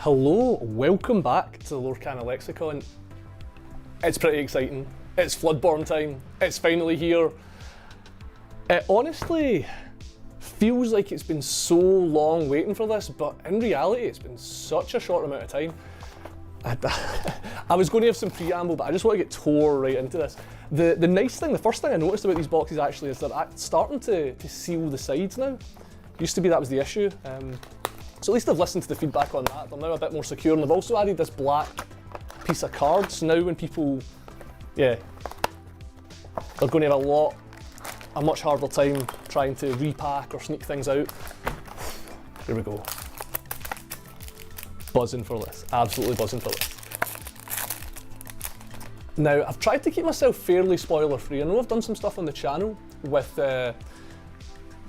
Hello, welcome back to the Lorcana Lexicon. It's pretty exciting. It's Floodborn time. It's finally here. It honestly feels like it's been so long waiting for this, but in reality it's been such a short amount of time. I was going to have some preamble, but I just want to get tore right into this. The nice thing, the first thing I noticed about these boxes actually is they're starting to seal the sides now. Used to be that was the issue. So at least I've listened to the feedback on that. They're now a bit more secure, and they've also added this black piece of cards. Now when people, they're going to have a much harder time trying to repack or sneak things out. Here we go. Buzzing for this, absolutely buzzing for this. Now, I've tried to keep myself fairly spoiler free. I know I've done some stuff on the channel with the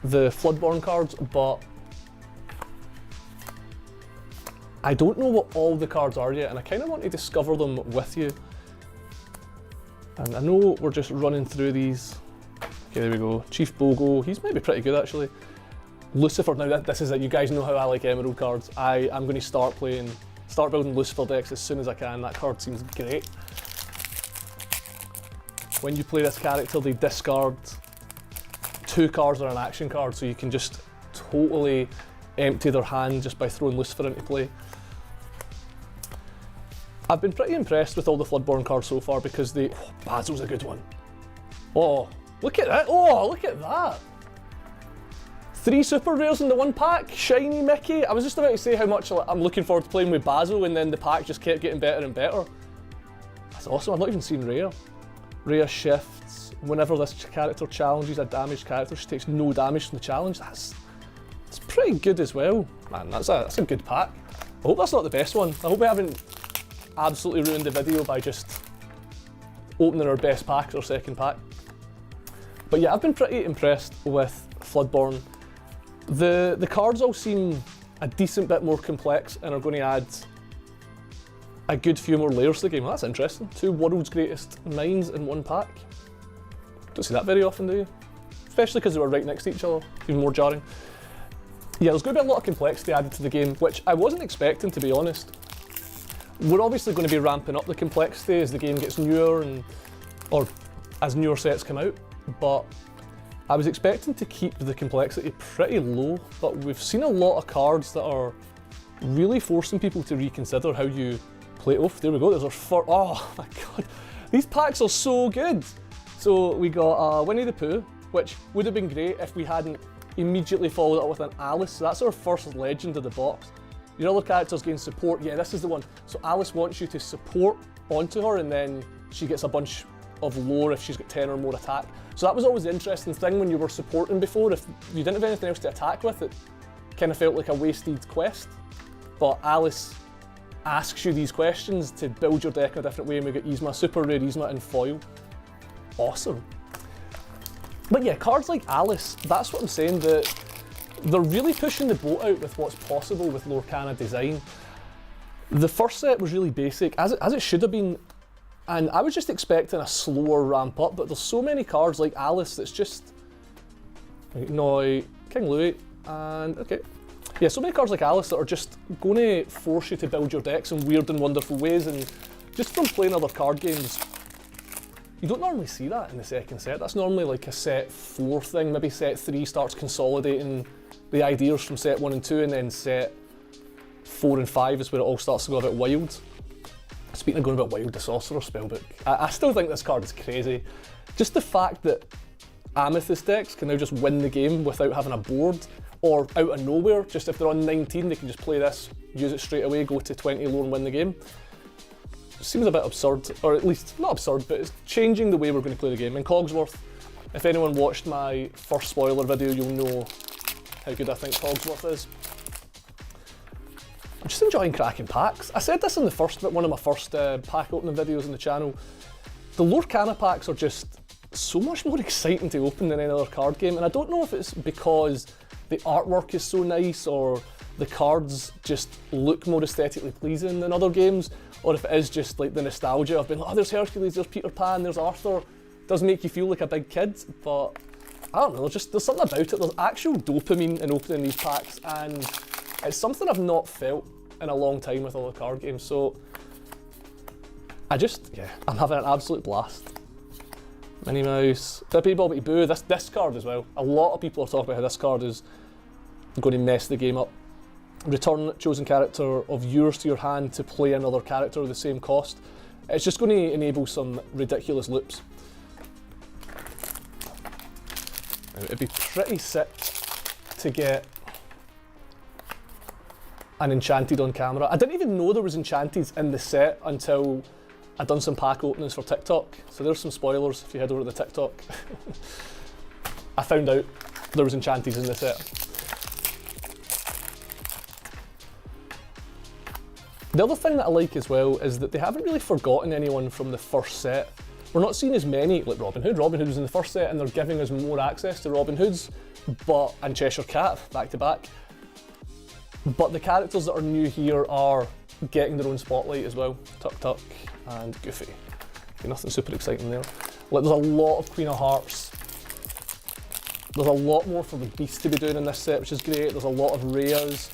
Floodborn cards, but I don't know what all the cards are yet, and I kind of want to discover them with you. And I know we're just running through these. Okay, there we go. Chief Bogo, he's maybe pretty good actually. Lucifer, now this is it, you guys know how I like Emerald cards. I'm going to start building Lucifer decks as soon as I can. That card seems great. When you play this character, they discard 2 cards or an action card, so you can just totally empty their hand just by throwing Lucifer into play. I've been pretty impressed with all the Floodborn cards so far because Basil's a good one. Oh, look at that! Oh, look at that! 3 super rares in the one pack, shiny Mickey. I was just about to say how much I'm looking forward to playing with Basil, and then the pack just kept getting better and better. That's awesome, I've not even seen Rhea. Rhea shifts. Whenever this character challenges a damaged character, she takes no damage from the challenge. That's pretty good as well. Man, that's a good pack. I hope that's not the best one. I hope we haven't absolutely ruined the video by just opening our best pack or second pack. But yeah, I've been pretty impressed with Floodborn. The cards all seem a decent bit more complex and are going to add a good few more layers to the game. Well, that's interesting. 2 world's greatest mines in one pack. Don't see that very often, do you? Especially because they were right next to each other. Even more jarring. Yeah, there's going to be a lot of complexity added to the game, which I wasn't expecting, to be honest. We're obviously going to be ramping up the complexity as the game gets newer or as newer sets come out, but I was expecting to keep the complexity pretty low, but we've seen a lot of cards that are really forcing people to reconsider how you play it off. There we go, there's our first, oh my god, these packs are so good. So we got Winnie the Pooh, which would have been great if we hadn't immediately followed up with an Alice. So that's our first legend of the box. Your other characters gain support. Yeah, this is the one. So Alice wants you to support onto her, and then she gets a bunch of lore if she's got 10 or more attack. So that was always the interesting thing when you were supporting before. If you didn't have anything else to attack with, it kind of felt like a wasted quest. But Alice asks you these questions to build your deck in a different way, and we got Yzma, super rare Yzma in foil. Awesome. But yeah, cards like Alice, that's what I'm saying, they're really pushing the boat out with what's possible with Lorcana design. The first set was really basic, as it should have been, and I was just expecting a slower ramp up, but there's so many cards like Alice that's just... Noi, King Louis, and okay. Yeah, so many cards like Alice that are just going to force you to build your decks in weird and wonderful ways, and just from playing other card games, you don't normally see that in the second set. That's normally like a set 4 thing, maybe set 3 starts consolidating the ideas from set 1 and 2, and then set 4 and 5 is where it all starts to go a bit wild. Speaking of going a bit wild, the Sorcerer's Spellbook. I still think this card is crazy. Just the fact that Amethyst decks can now just win the game without having a board, or out of nowhere, just if they're on 19 they can just play this, use it straight away, go to 20 low and win the game. Seems a bit absurd, or at least, not absurd, but it's changing the way we're going to play the game. And Cogsworth, if anyone watched my first spoiler video, you'll know how good I think Cogsworth is. I'm just enjoying cracking packs. I said this in one of my first pack opening videos on the channel. The Lorcana packs are just so much more exciting to open than any other card game, and I don't know if it's because the artwork is so nice or the cards just look more aesthetically pleasing than other games, or if it is just like the nostalgia of being like, oh, there's Hercules, there's Peter Pan, there's Arthur. It does make you feel like a big kid, but I don't know, there's something about it. There's actual dopamine in opening these packs, and it's something I've not felt in a long time with other card games. So I'm having an absolute blast. Minnie Mouse, Bippy Bobbity Boo, this card as well. A lot of people are talking about how this card is going to mess the game up. Return chosen character of yours to your hand to play another character with the same cost. It's just going to enable some ridiculous loops. It'd be pretty sick to get an Enchanted on camera. I didn't even know there was Enchanted in the set until I'd done some pack openings for TikTok. So there's some spoilers if you head over to the TikTok. I found out there was Enchanted in the set. The other thing that I like as well is that they haven't really forgotten anyone from the first set. We're not seeing as many, like Robin Hood. Robin Hood was in the first set and they're giving us more access to Robin Hoods, and Cheshire Cat, back to back. But the characters that are new here are getting their own spotlight as well. Tuk Tuk and Goofy. Nothing super exciting there. Like, there's a lot of Queen of Hearts. There's a lot more for the Beast to be doing in this set, which is great. There's a lot of rares.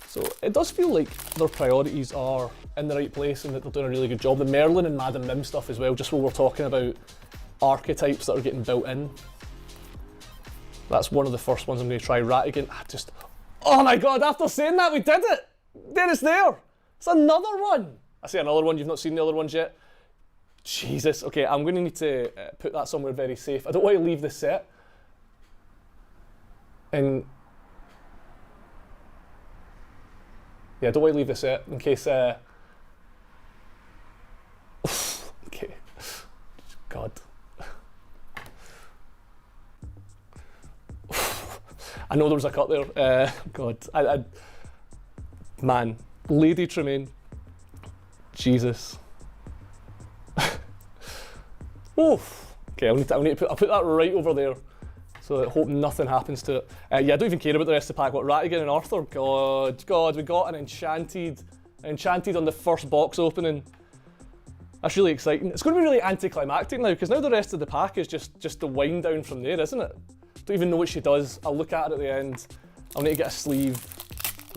So it does feel like their priorities are in the right place and that they're doing a really good job. The Merlin and Madam Mim stuff as well, just while we're talking about archetypes that are getting built in. That's one of the first ones I'm going to try. Ratigan, oh my god, after saying that, we did it! There it's there! It's another one! I say another one, you've not seen the other ones yet. Jesus, okay, I'm going to need to put that somewhere very safe. I don't want to leave this set. And yeah, I don't want to leave the set in case, okay. God. I know there was a cut there. God, man, Lady Tremaine. Jesus. Oof. Okay, I'll put that right over there, so I hope nothing happens to it. Yeah, I don't even care about the rest of the pack. What, Ratigan and Arthur? God, we got an Enchanted on the first box opening. That's really exciting. It's going to be really anticlimactic now, because now the rest of the pack is just the wind down from there, isn't it? Don't even know what she does. I'll look at it at the end. I'll need to get a sleeve.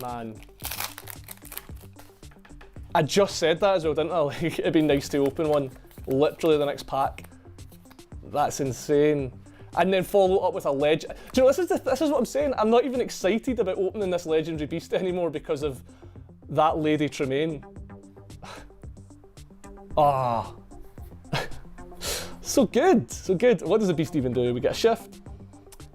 Man. I just said that as well, didn't I? Like, it'd be nice to open one literally the next pack. That's insane. And then follow up with a legend. Do you know, this is what I'm saying. I'm not even excited about opening this legendary beast anymore because of that Lady Tremaine. Ah. So good, so good. What does the beast even do? We get a shift.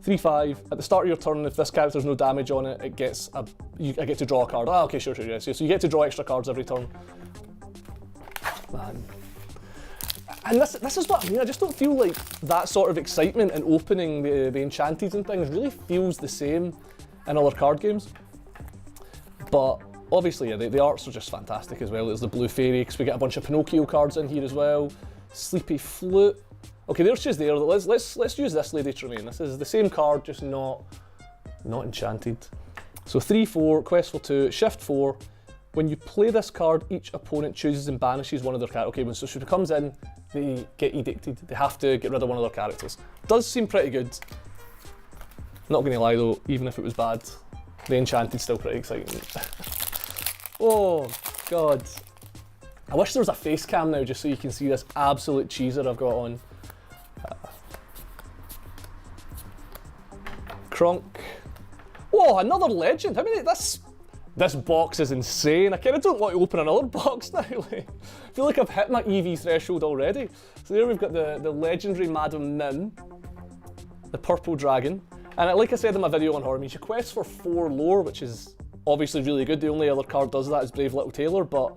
3/5. At the start of your turn, if this character's no damage on it, I get to draw a card. Ah, okay, sure, yeah. So you get to draw extra cards every turn. Man. And this is what I mean. I just don't feel like that sort of excitement in opening the Enchanted and things really feels the same in other card games. But obviously, yeah, the arts are just fantastic as well. There's the Blue Fairy, because we get a bunch of Pinocchio cards in here as well. Sleepy Flute. Okay, there's just there. Let's use this Lady Tremaine. This is the same card, just not Enchanted. So 3/4, Quest for 2, Shift 4. When you play this card, each opponent chooses and banishes one of their characters. Okay, so if it comes in, they get edicted. They have to get rid of one of their characters. Does seem pretty good. Not going to lie though, even if it was bad, the Enchanted's still pretty exciting. Oh God. I wish there was a face cam now just so you can see this absolute cheeser I've got on. Kronk. Whoa, another legend. How many? This box is insane. I kind of don't want to open another box now. Like, I feel like I've hit my EV threshold already. So there we've got the legendary Madam Mim, the purple dragon. And like I said in my video on horror means, you quest for 4 lore, which is obviously really good. The only other card does that is Brave Little Tailor, but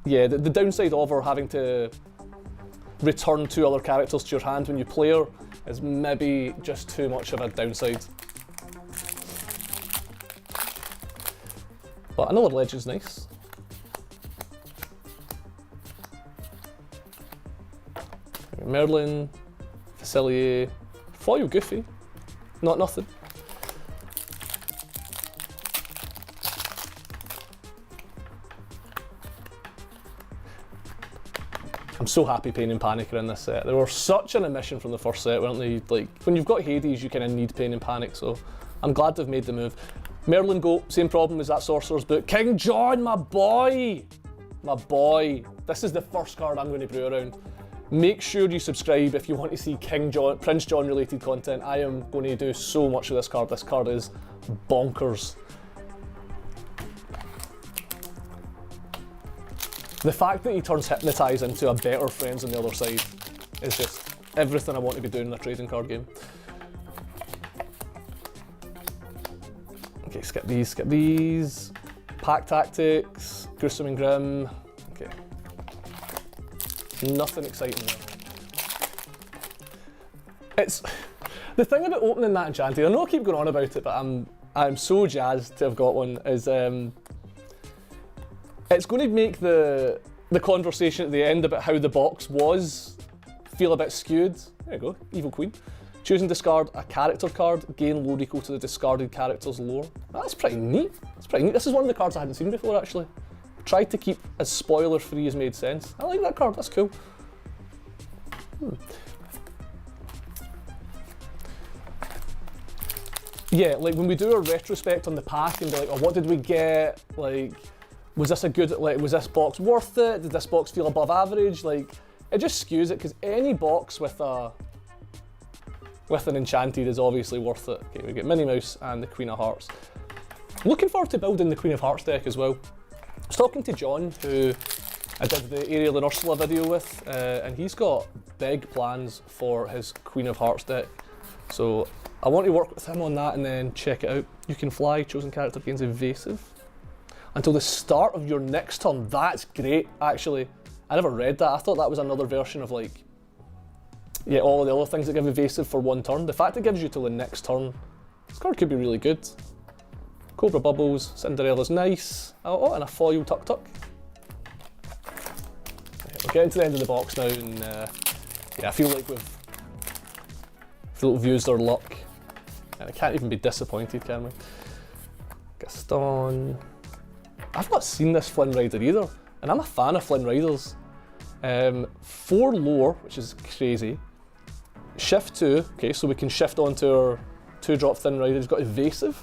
yeah, the downside of her having to return 2 other characters to your hand when you play her is maybe just too much of a downside. But another legend's nice. Merlin, Facilier, foil Goofy, not nothing. I'm so happy Pain and Panic are in this set. They were such an omission from the first set, weren't they? Like, when you've got Hades, you kind of need Pain and Panic, so I'm glad they've made the move. Merlin Goat, same problem as that Sorcerer's Book. King John, my boy! My boy. This is the first card I'm going to brew around. Make sure you subscribe if you want to see King John, Prince John related content. I am going to do so much with this card. This card is bonkers. The fact that he turns Hypnotise into a better Friends on the other side is just everything I want to be doing in a trading card game. Okay, skip these, skip these. Pack Tactics, Gruesome and Grim. Okay. Nothing exciting there. It's the thing about opening that Enchanted, I know I keep going on about it, but I'm so jazzed to have got one, is it's going to make the conversation at the end about how the box was feel a bit skewed. There you go, Evil Queen. Choose and discard a character card, gain lore equal to the discarded character's lore. That's pretty neat. That's pretty neat. This is one of the cards I hadn't seen before, actually. Tried to keep as spoiler-free as made sense. I like that card, that's cool. Yeah, like when we do a retrospect on the pack and be like, oh, what did we get? Like, was this a good, like, was this box worth it? Did this box feel above average? Like, it just skews it, because any box with an Enchanted is obviously worth it. Okay, we get Minnie Mouse and the Queen of Hearts. Looking forward to building the Queen of Hearts deck as well. I was talking to John, who I did the Ariel and Ursula video with, and he's got big plans for his Queen of Hearts deck. So I want to work with him on that and then check it out. You can fly, chosen character gains evasive until the start of your next turn. That's great, actually. I never read that. I thought that was another version of, like, yeah, all of the other things that give evasive for one turn. The fact it gives you till the next turn, this card could be really good. Cobra Bubbles, Cinderella's nice. Oh, and a foil Tuk Tuk. Right, we're getting to the end of the box now, and yeah, I feel like we've used our luck. And I can't even be disappointed, can we? Gaston. I've not seen this Flynn Rider either, and I'm a fan of Flynn Riders. 4 lore, which is crazy. Shift 2, okay, so we can shift onto our 2-drop Thin Rider. He's got evasive.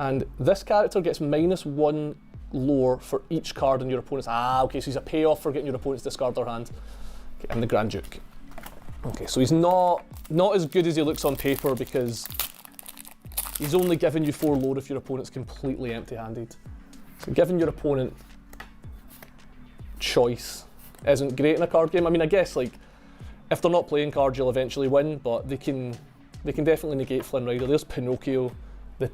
And this character gets -1 lore for each card in your opponent's. Ah, okay, so he's a payoff for getting your opponent's discard their hand. Okay, and the Grand Duke. Okay, so he's not as good as he looks on paper, because he's only giving you 4 lore if your opponent's completely empty-handed. So giving your opponent choice isn't great in a card game. I mean, I guess, like, if they're not playing cards, you'll eventually win, but they can definitely negate Flynn Rider. There's Pinocchio, the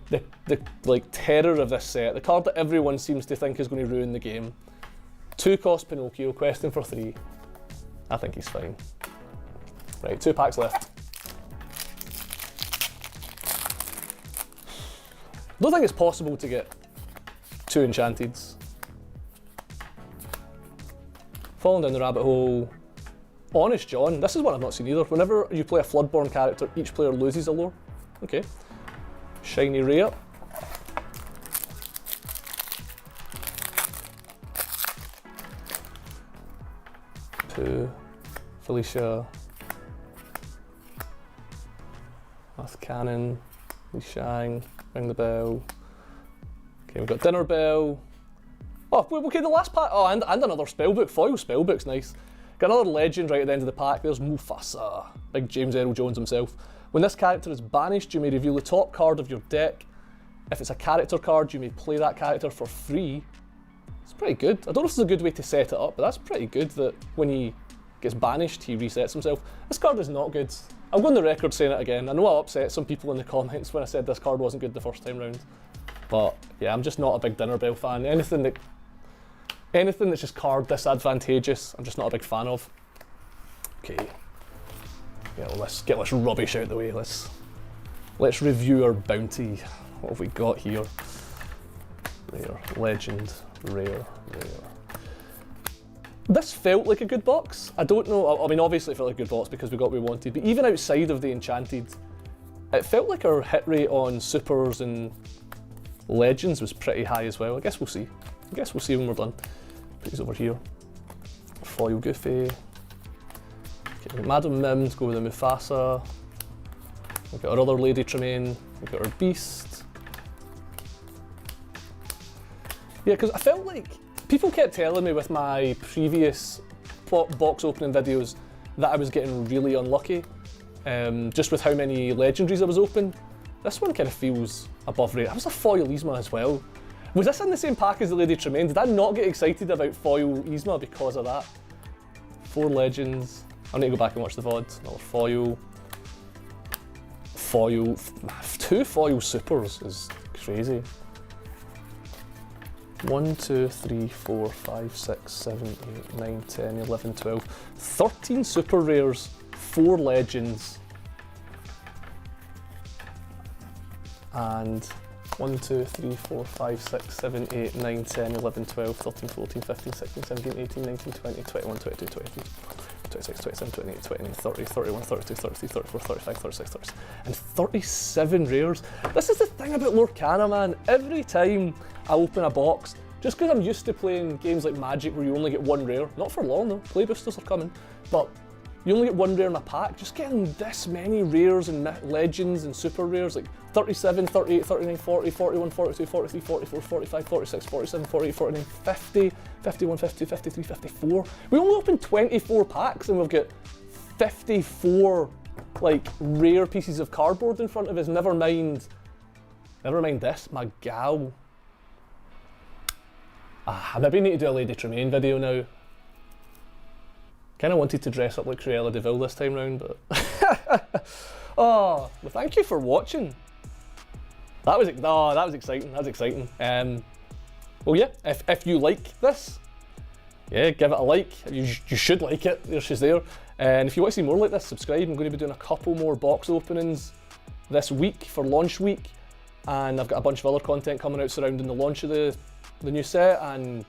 like terror of this set, the card that everyone seems to think is going to ruin the game. 2-cost Pinocchio, questing for 3. I think he's fine. Right, 2 packs left. Don't think it's possible to get 2 Enchanteds. Falling down the rabbit hole. Honest John, this is one I've not seen either. Whenever you play a Floodborn character, each player loses a lore. Okay. Shiny rare. Pooh. Felicia. Math Cannon. Li Shang. Ring the Bell. Okay, we've got Dinner Bell. Oh, okay, the last pack. Oh, and another spellbook. Foil spellbook's nice. Got another legend right at the end of the pack. There's Mufasa. Big James Earl Jones himself. When this character is banished, you may reveal the top card of your deck. If it's a character card, you may play that character for free. It's pretty good. I don't know if it's a good way to set it up, but that's pretty good that when he gets banished, he resets himself. This card is not good. I'll go on the record saying it again. I know I upset some people in the comments when I said this card wasn't good the first time round. But yeah, I'm just not a big Dinner Bell fan. Anything that's just card disadvantageous, I'm just not a big fan of. Okay. Yeah, well, let's get this rubbish out of the way. Let's review our bounty. What have we got here? Rare, legend, rare. This felt like a good box. I don't know, I mean obviously it felt like a good box because we got what we wanted, but even outside of the Enchanted, it felt like our hit rate on supers and legends was pretty high as well. I guess we'll see. When we're done. Put these over here. Foil Goofy. Okay, Madam Mims, go with the Mufasa. We've got our other Lady Tremaine. We've got our Beast. Yeah, because I felt like people kept telling me with my previous box opening videos that I was getting really unlucky, just with how many legendaries I was opening. This one kind of feels above rate. That was a foil Yzma as well. Was this in the same pack as the Lady Tremaine? Did I not get excited about foil Yzma because of that? 4 legends. I need to go back and watch the VOD. Another foil. Foil. 2 foil supers is crazy. 1, 2, 3, 4, 5, 6, 7, 8, 9, 10, 11, 12. 13 super rares, 4 legends. And 1, 2, 3, 4, 5, 6, 7, 8, 9, 10, 11, 12, 13, 14, 15, 16, 17, 18, 19, 20, 21, 22, 23, 26, 27, 28, 29, 30, 31, 32, 33, 34, 35, 36, 37, and 37 rares. This is the thing about Lorcana, man. Every time I open a box, just because I'm used to playing games like Magic where you only get 1 rare, not for long though, play boosters are coming, but you only get 1 rare in a pack, just getting this many rares and legends and super rares, like 37, 38, 39, 40, 41, 42, 43, 44, 45, 46, 47, 48, 49, 50, 51, 50, 53, 54. We only opened 24 packs and we've got 54 like rare pieces of cardboard in front of us, never mind this, my gal. I maybe need to do a Lady Tremaine video now. Kind of wanted to dress up like Cruella de Vil this time round, but oh, well, thank you for watching. That was exciting. That was exciting. Well, yeah, if you like this, yeah, give it a like. You should like it. There she's there. And if you want to see more like this, subscribe. I'm going to be doing a couple more box openings this week for launch week, and I've got a bunch of other content coming out surrounding the launch of the new set, and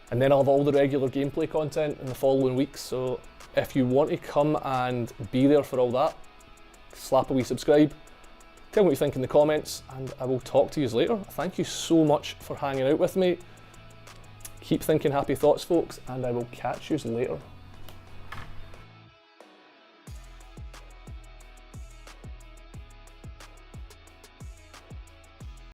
then I'll have all the regular gameplay content in the following weeks. So if you want to come and be there for all that, slap a wee subscribe, tell me what you think in the comments, and I will talk to you later. Thank you so much for hanging out with me. Keep thinking happy thoughts, folks, and I will catch you later.